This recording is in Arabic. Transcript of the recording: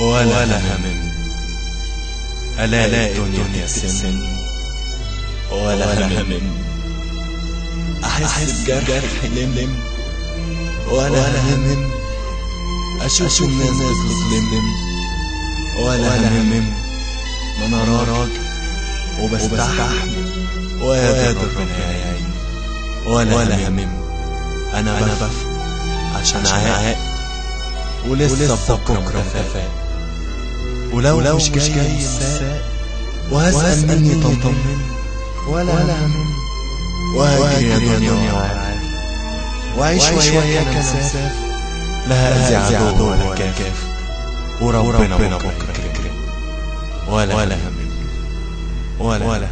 ولا هم ألاقي الدنيا تسم، ولا هم أحس بجرح لم، ولا هم أشوف الناس بتظلم، ولا هم ما أنا راجل وبستحمل وقادر ربنا يعين، ولا هم أنا بف عشان عاقل ولسه بكرة فات، ولو مش جاي الساق وهسأل مني طمطم، ولا هم وهجري يا دنيا وعارف وعيش وياك أنا مسافر، لا هأذي عدو ولا كاف، وربنا بكرة يكرم، ولا هم ولا